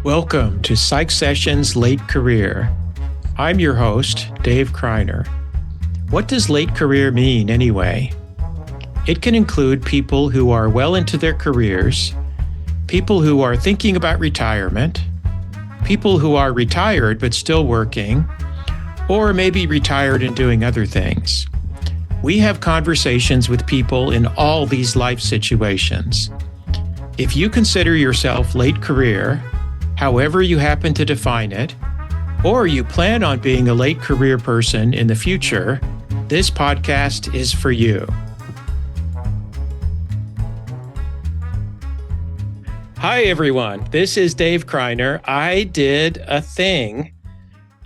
Welcome to PsychSessions Late Career. I'm your host, Dave Kreiner. What does late career mean anyway? It can include people who are well into their careers, people who are thinking about retirement, people who are retired but still working, or maybe retired and doing other things. We have conversations with people in all these life situations. If you consider yourself late career, however you happen to define it, or you plan on being a late career person in the future, this podcast is for you. Hi, everyone. This is Dave Kreiner. I did a thing.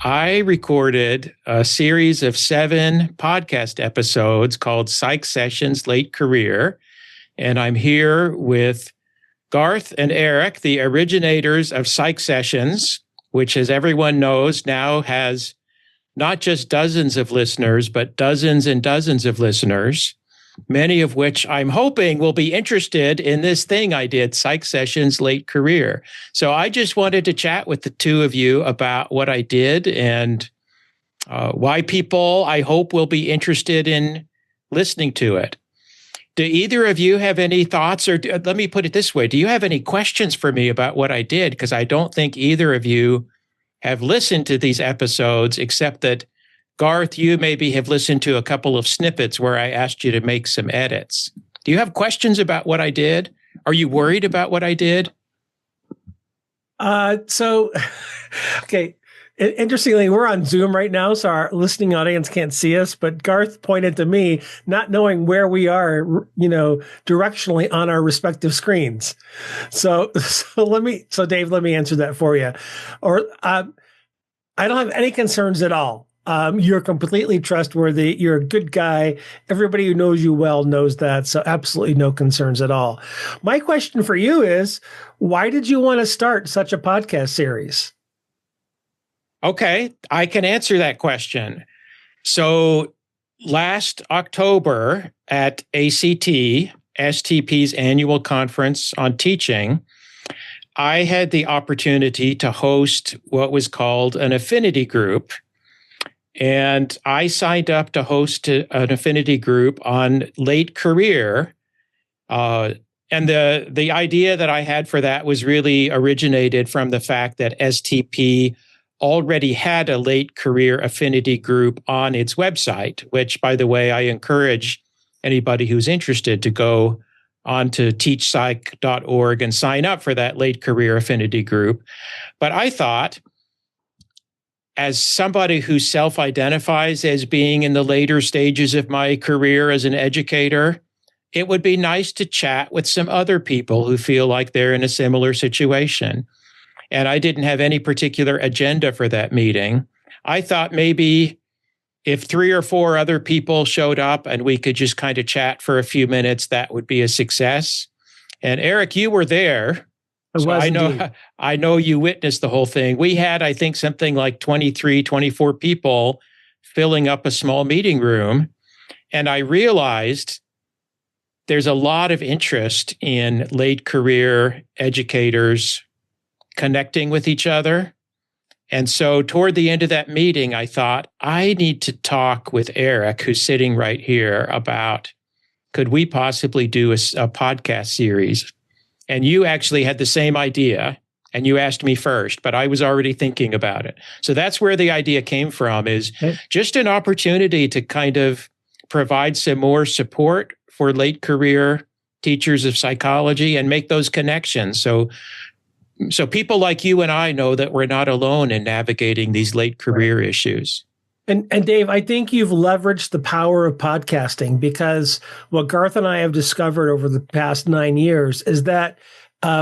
I recorded a series of 7 podcast episodes called PsychSessions Late Career, and I'm here with Garth and Eric, the originators of PsychSessions, which, as everyone knows, now has not just dozens of listeners, but dozens and dozens of listeners, many of which I'm hoping will be interested in this thing I did, PsychSessions Late Career. So I just wanted to chat with the two of you about what I did and why people, I hope, will be interested in listening to it. Do either of you have any thoughts, or let me put it this way, do you have any questions for me about what I did? Because I don't think either of you have listened to these episodes, except that, Garth, you maybe have listened to a couple of snippets where I asked you to make some edits. Do you have questions about what I did? Are you worried about what I did? Okay. Interestingly, we're on Zoom right now, so our listening audience can't see us, but Garth pointed to me, not knowing where we are, directionally on our respective screens. So Dave, let me answer that for you. I don't have any concerns at all. You're completely trustworthy. You're a good guy. Everybody who knows you well knows that. So absolutely no concerns at all. My question for you is, why did you want to start such a podcast series? Okay, I can answer that question. So last October at ACT, STP's annual conference on teaching, I had the opportunity to host what was called an affinity group. And I signed up to host an affinity group on late career. And the idea that I had for that was really originated from the fact that STP already had a late career affinity group on its website, which, by the way, I encourage anybody who's interested to go on to teachpsych.org and sign up for that late career affinity group. But I thought, as somebody who self-identifies as being in the later stages of my career as an educator, it would be nice to chat with some other people who feel like they're in a similar situation. And I didn't have any particular agenda for that meeting. I thought maybe if 3 or 4 other people showed up and we could just kind of chat for a few minutes, that would be a success. And Eric, you were there. I know you witnessed the whole thing. We had, I think, something like 23, 24 people filling up a small meeting room. And I realized there's a lot of interest in late career educators connecting with each other. And so toward the end of that meeting, I thought, I need to talk with Eric, who's sitting right here, about could we possibly do a podcast series? And you actually had the same idea, and you asked me first, but I was already thinking about it. So that's where the idea came from, is just an opportunity to kind of provide some more support for late career teachers of psychology and make those connections. So people like you and I know that we're not alone in navigating these late career issues. And Dave, I think you've leveraged the power of podcasting, because what Garth and I have discovered over the past 9 years is that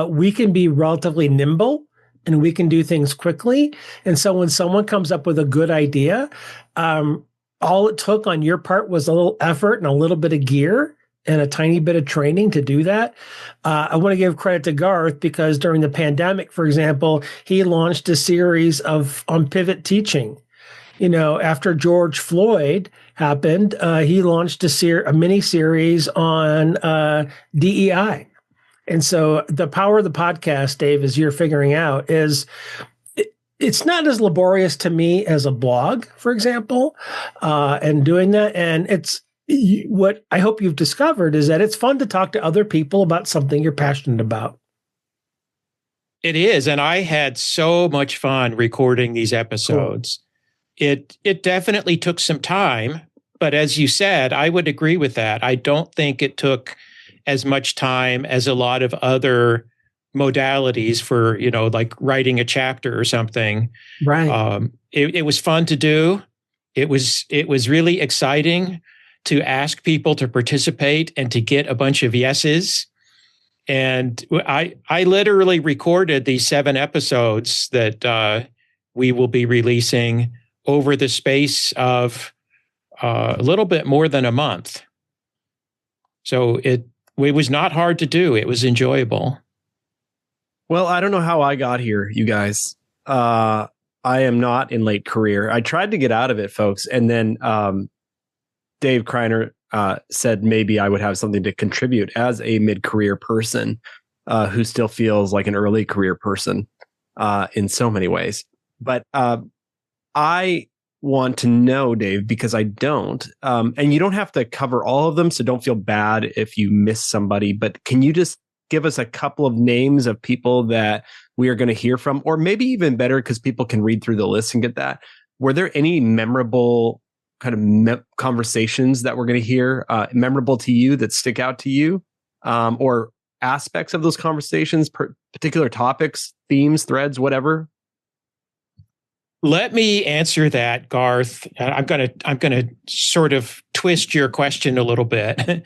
we can be relatively nimble and we can do things quickly. And so when someone comes up with a good idea, all it took on your part was a little effort and a little bit of gear and a tiny bit of training to do that. I want to give credit to Garth, because during the pandemic, for example, he launched a series on pivot teaching. After George Floyd happened, he launched a mini series on DEI. And so the power of the podcast, Dave, as you're figuring out, is it's not as laborious to me as a blog, for example, and doing that. And it's what I hope you've discovered is that it's fun to talk to other people about something you're passionate about. It is. And I had so much fun recording these episodes. Cool. It definitely took some time, but as you said, I would agree with that. I don't think it took as much time as a lot of other modalities for, like writing a chapter or something. Right. It was fun to do. It was really exciting to ask people to participate and to get a bunch of yeses. And I literally recorded these 7 episodes that we will be releasing over the space of a little bit more than a month. So it was not hard to do. It was enjoyable. Well, I don't know how I got here, you guys. I am not in late career. I tried to get out of it, folks. And then Dave Kreiner said maybe I would have something to contribute as a mid-career person who still feels like an early career person in so many ways. But I want to know, Dave, because I don't. And you don't have to cover all of them, so don't feel bad if you miss somebody. But can you just give us a couple of names of people that we are going to hear from? Or maybe even better, because people can read through the list and get that. Were there any memorable kind of conversations that we're going to hear, memorable to you, that stick out to you, or aspects of those conversations, particular topics, themes, threads, whatever? Let me answer that, Garth. I'm gonna sort of twist your question a little bit,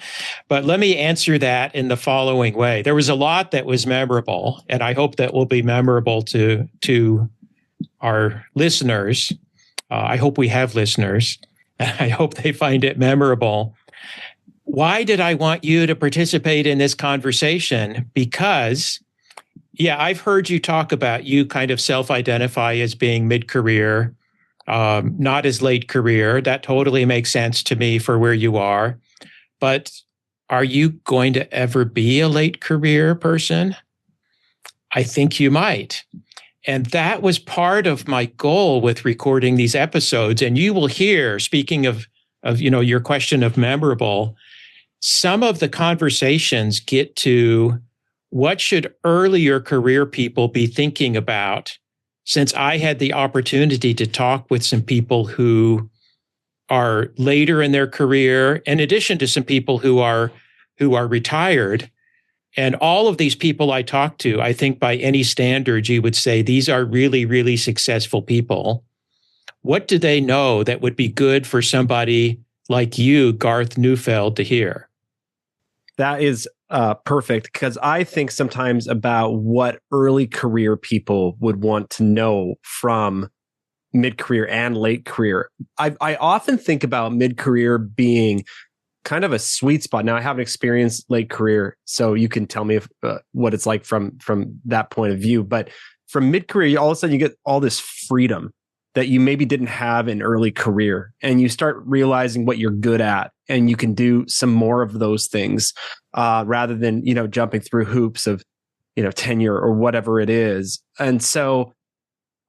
but let me answer that in the following way. There was a lot that was memorable, and I hope that will be memorable to our listeners. I hope we have listeners. I hope they find it memorable. Why did I want you to participate in this conversation? Because, yeah, I've heard you talk about you kind of self-identify as being mid-career, not as late career. That totally makes sense to me for where you are. But are you going to ever be a late career person? I think you might. And that was part of my goal with recording these episodes. And you will hear, speaking of your question of memorable, some of the conversations get to what should earlier career people be thinking about, since I had the opportunity to talk with some people who are later in their career, in addition to some people who are retired. And all of these people I talked to, I think by any standard, you would say these are really, really successful people. What do they know that would be good for somebody like you, Garth Neufeld, to hear? That is perfect, because I think sometimes about what early career people would want to know from mid-career and late career. I often think about mid-career being kind of a sweet spot. Now, I haven't experienced late career, so you can tell me what it's like from that point of view. But from mid-career, all of a sudden you get all this freedom that you maybe didn't have in early career, and you start realizing what you're good at, and you can do some more of those things rather than jumping through hoops of tenure or whatever it is. And so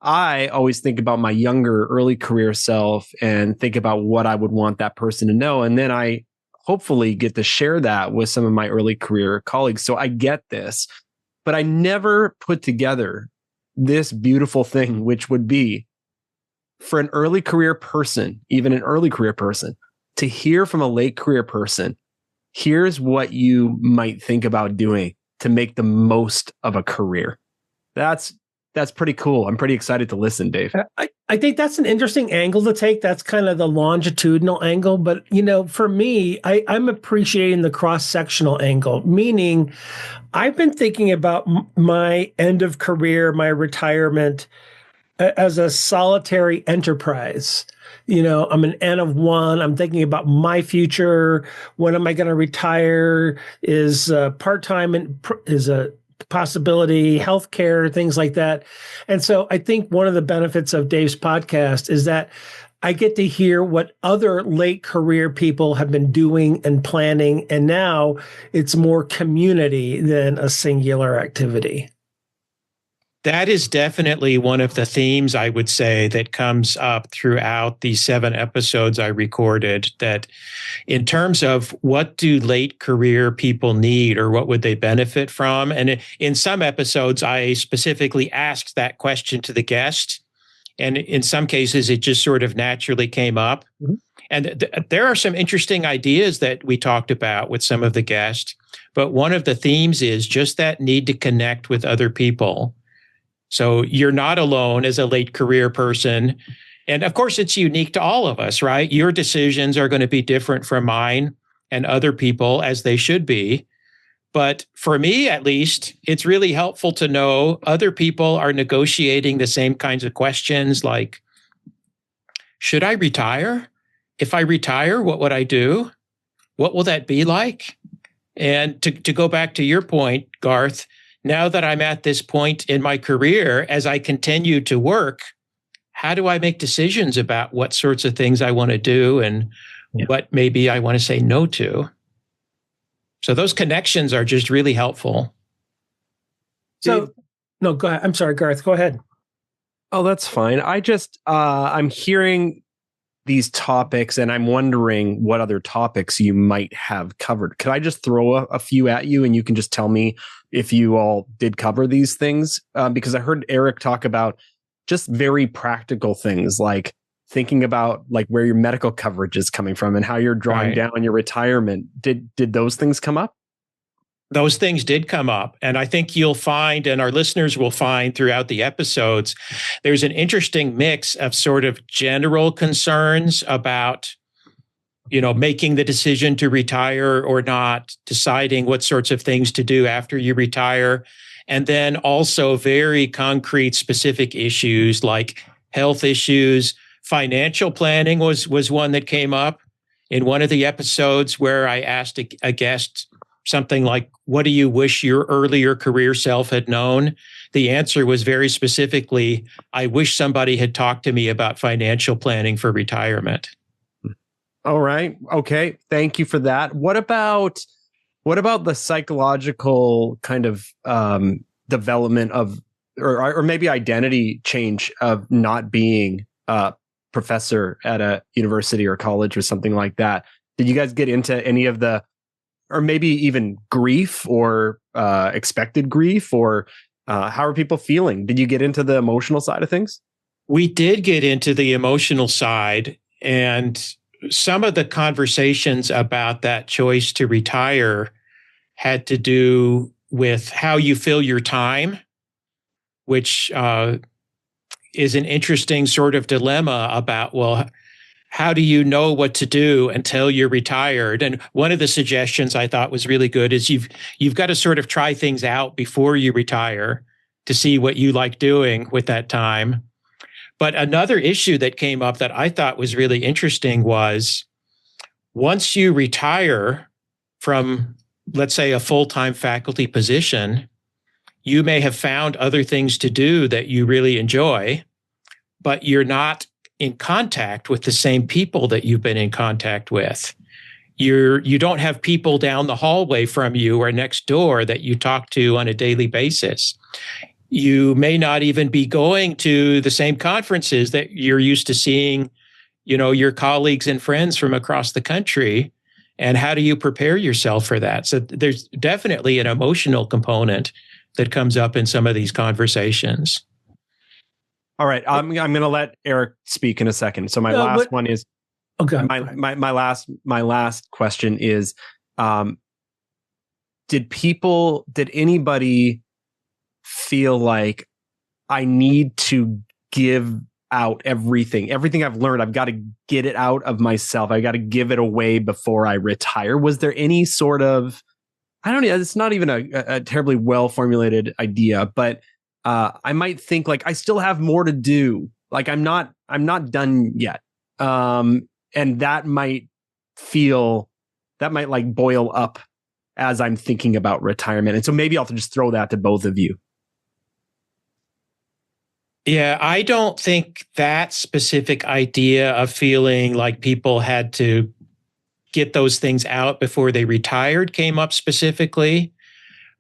I always think about my younger early career self and think about what I would want that person to know, and then I hopefully get to share that with some of my early career colleagues. So I get this, but I never put together this beautiful thing, which would be for an early career person, even an early career person, to hear from a late career person, here's what you might think about doing to make the most of a career. That's pretty cool. I'm pretty excited to listen, Dave. I think that's an interesting angle to take. That's kind of the longitudinal angle. But, for me, I'm appreciating the cross-sectional angle, meaning I've been thinking about my end of career, my retirement as a solitary enterprise. I'm an N of one. I'm thinking about my future. When am I going to retire? Is part-time is a possibility, healthcare, things like that. And so I think one of the benefits of Dave's podcast is that I get to hear what other late career people have been doing and planning. And now it's more community than a singular activity. That is definitely one of the themes, I would say, that comes up throughout the 7 episodes I recorded. That in terms of what do late career people need or what would they benefit from? And in some episodes, I specifically asked that question to the guest. And in some cases, it just sort of naturally came up. Mm-hmm. And there are some interesting ideas that we talked about with some of the guests. But one of the themes is just that need to connect with other people. So you're not alone as a late career person. And of course, it's unique to all of us, right? Your decisions are going to be different from mine and other people, as they should be. But for me, at least, it's really helpful to know other people are negotiating the same kinds of questions like, should I retire? If I retire, what would I do? What will that be like? And to go back to your point, Garth, now that I'm at this point in my career, as I continue to work, how do I make decisions about what sorts of things I want to do and what maybe I want to say no to? So those connections are just really helpful. So, no, go ahead. I'm sorry, Garth, go ahead. Oh, that's fine. I just, I'm hearing these topics and I'm wondering what other topics you might have covered. Could I just throw a few at you and you can just tell me if you all did cover these things? Because I heard Eric talk about just very practical things like thinking about like where your medical coverage is coming from and how you're drawing down your retirement. Did those things come up? Those things did come up. And I think you'll find, and our listeners will find throughout the episodes, there's an interesting mix of sort of general concerns about, making the decision to retire or not, deciding what sorts of things to do after you retire. And then also very concrete, specific issues like health issues. Financial planning was one that came up in one of the episodes where I asked a guest something like, what do you wish your earlier career self had known? The answer was very specifically, I wish somebody had talked to me about financial planning for retirement. All right. Okay. Thank you for that. What about the psychological kind of development of, or maybe identity change of not being a professor at a university or college or something like that? Did you guys get into any of the, or maybe even grief or expected grief, or how are people feeling? Did you get into the emotional side of things? We did get into the emotional side, and some of the conversations about that choice to retire had to do with how you fill your time, which is an interesting sort of dilemma about, well, how do you know what to do until you're retired? And one of the suggestions I thought was really good is you've got to sort of try things out before you retire to see what you like doing with that time. But another issue that came up that I thought was really interesting was once you retire from, let's say, a full-time faculty position, you may have found other things to do that you really enjoy, but you're not in contact with the same people that you've been in contact with. You don't have people down the hallway from you or next door that you talk to on a daily basis. You may not even be going to the same conferences that you're used to seeing, your colleagues and friends from across the country. And how do you prepare yourself for that? So there's definitely an emotional component that comes up in some of these conversations. All right, I'm going to let Eric speak in a second. So my last one is, okay. My last question is, did anybody feel like I need to give out everything I've learned? I've got to get it out of myself. I got to give it away before I retire. Was there any sort of, I don't know, it's not even a terribly well formulated idea, but I might think like I still have more to do. Like I'm not done yet. And that might like boil up as I'm thinking about retirement. And so maybe I'll just throw that to both of you. Yeah, I don't think that specific idea of feeling like people had to get those things out before they retired came up specifically.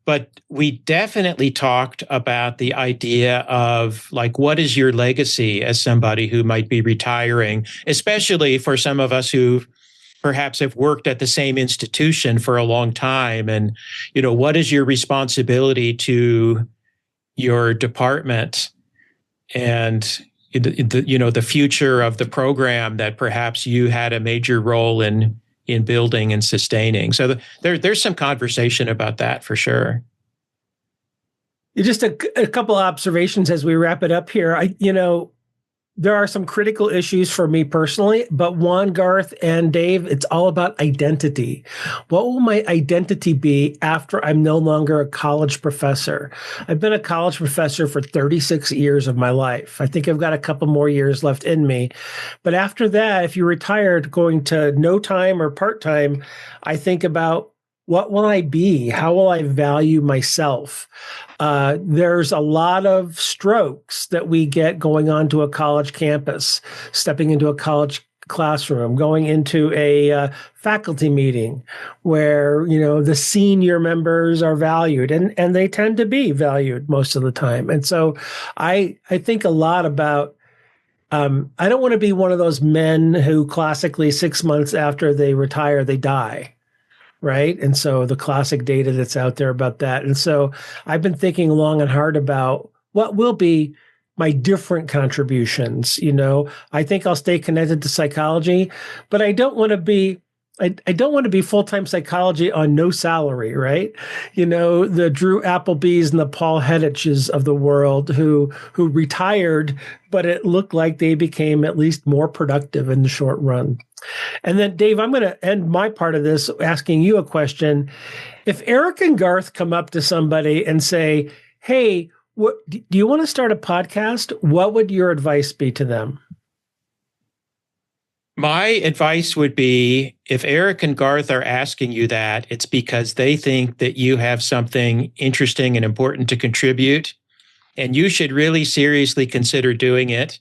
But we definitely talked about the idea of like, what is your legacy as somebody who might be retiring, especially for some of us who perhaps have worked at the same institution for a long time. And, what is your responsibility to your department and the future of the program that perhaps you had a major role in building and sustaining. So there's some conversation about that for sure. Just a couple of observations as we wrap it up here. There are some critical issues for me personally, but one, Garth and Dave, it's all about identity. What will my identity be after I'm no longer a college professor? I've been a college professor for 36 years of my life. I think I've got a couple more years left in me. But after that, if you're retired, going to no time or part-time, I think about, what will I be? How will I value myself? There's a lot of strokes that we get going onto a college campus, stepping into a college classroom, going into a faculty meeting where, the senior members are valued and they tend to be valued most of the time. And so I think a lot about, I don't want to be one of those men who classically 6 months after they retire, they die. Right. And so the classic data that's out there about that. And so I've been thinking long and hard about what will be my different contributions. I think I'll stay connected to psychology, but I don't want to be full-time psychology on no salary, right? The Drew Applebees and the Paul Heddiches of the world who retired, but it looked like they became at least more productive in the short run. And then, Dave, I'm going to end my part of this asking you a question. If Eric and Garth come up to somebody and say, hey, do you want to start a podcast? What would your advice be to them? My advice would be, if Eric and Garth are asking you that, it's because they think that you have something interesting and important to contribute, and you should really seriously consider doing it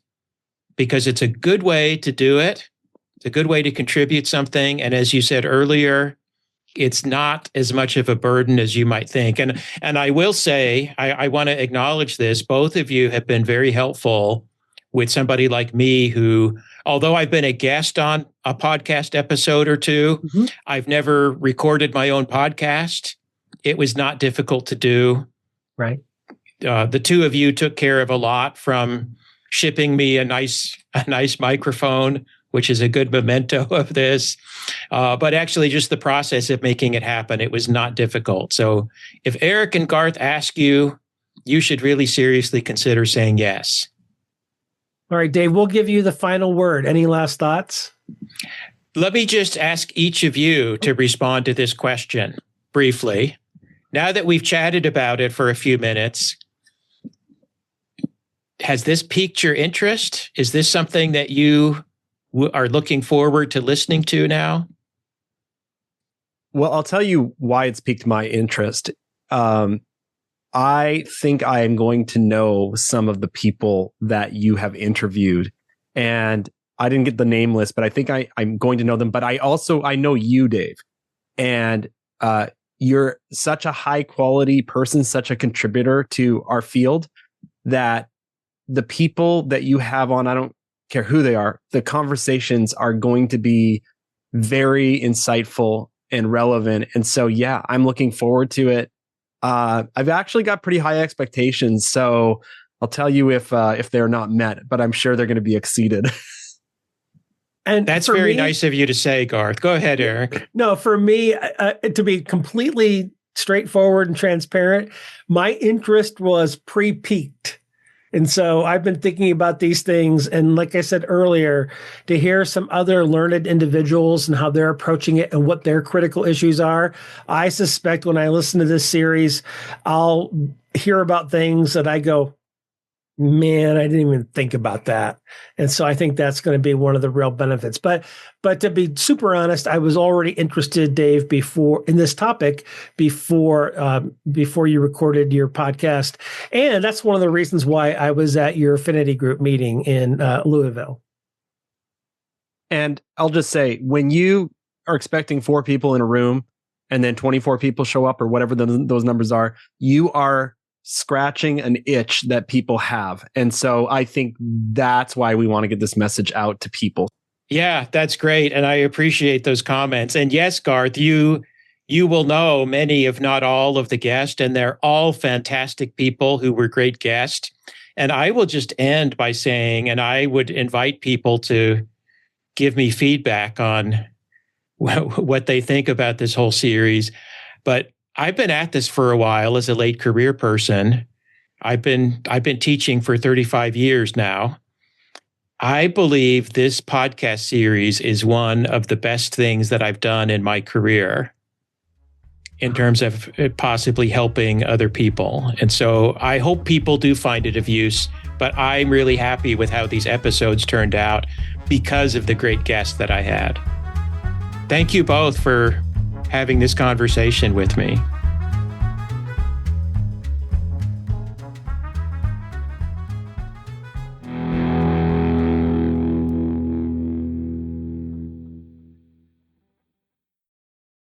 because it's a good way to do it. It's a good way to contribute something. And as you said earlier, it's not as much of a burden as you might think. And I will say, I want to acknowledge this. Both of you have been very helpful with somebody like me who, although I've been a guest on a podcast episode or two, I've never recorded my own podcast. It was not difficult to do. Right. The two of you took care of a lot, from shipping me a nice microphone, which is a good memento of this. But actually just the process of making it happen, it was not difficult. So if Eric and Garth ask you, you should really seriously consider saying yes. All right, Dave, we'll give you the final word. Any last thoughts? Let me just ask each of you to respond to this question briefly. Now that we've chatted about it for a few minutes, has this piqued your interest? Is this something that you are looking forward to listening to now? Well, I'll tell you why it's piqued my interest. I think I am going to know some of the people that you have interviewed, and I didn't get the name list, but I think I'm going to know them. But I know you, Dave, and you're such a high quality person, such a contributor to our field, that the people that you have on, I don't care who they are, the conversations are going to be very insightful and relevant. And so, yeah, I'm looking forward to it. I've actually got pretty high expectations, so I'll tell you if they're not met, but I'm sure they're going to be exceeded. And that's very nice of you to say, Garth. Go ahead, Eric. No, for me, to be completely straightforward and transparent, my interest was pre-peaked. And so I've been thinking about these things. And like I said earlier, to hear some other learned individuals and how they're approaching it and what their critical issues are, I suspect when I listen to this series, I'll hear about things that I go, Man, I didn't even think about that. And so I think that's going to be one of the real benefits. But to be super honest, I was already interested, Dave, before in this topic before you recorded your podcast. And that's one of the reasons why I was at your affinity group meeting in Louisville. And I'll just say, when you are expecting 4 people in a room and then 24 people show up or whatever those numbers are, you are scratching an itch that people have. And so I think that's why we want to get this message out to people. Yeah, that's great. And I appreciate those comments. And yes, Garth, you will know many, if not all, of the guests, and they're all fantastic people who were great guests. And I will just end by saying, and I would invite people to give me feedback on what they think about this whole series. But I've been at this for a while as a late career person. I've been teaching for 35 years now. I believe this podcast series is one of the best things that I've done in my career in terms of possibly helping other people. And so I hope people do find it of use, but I'm really happy with how these episodes turned out because of the great guests that I had. Thank you both for having this conversation with me.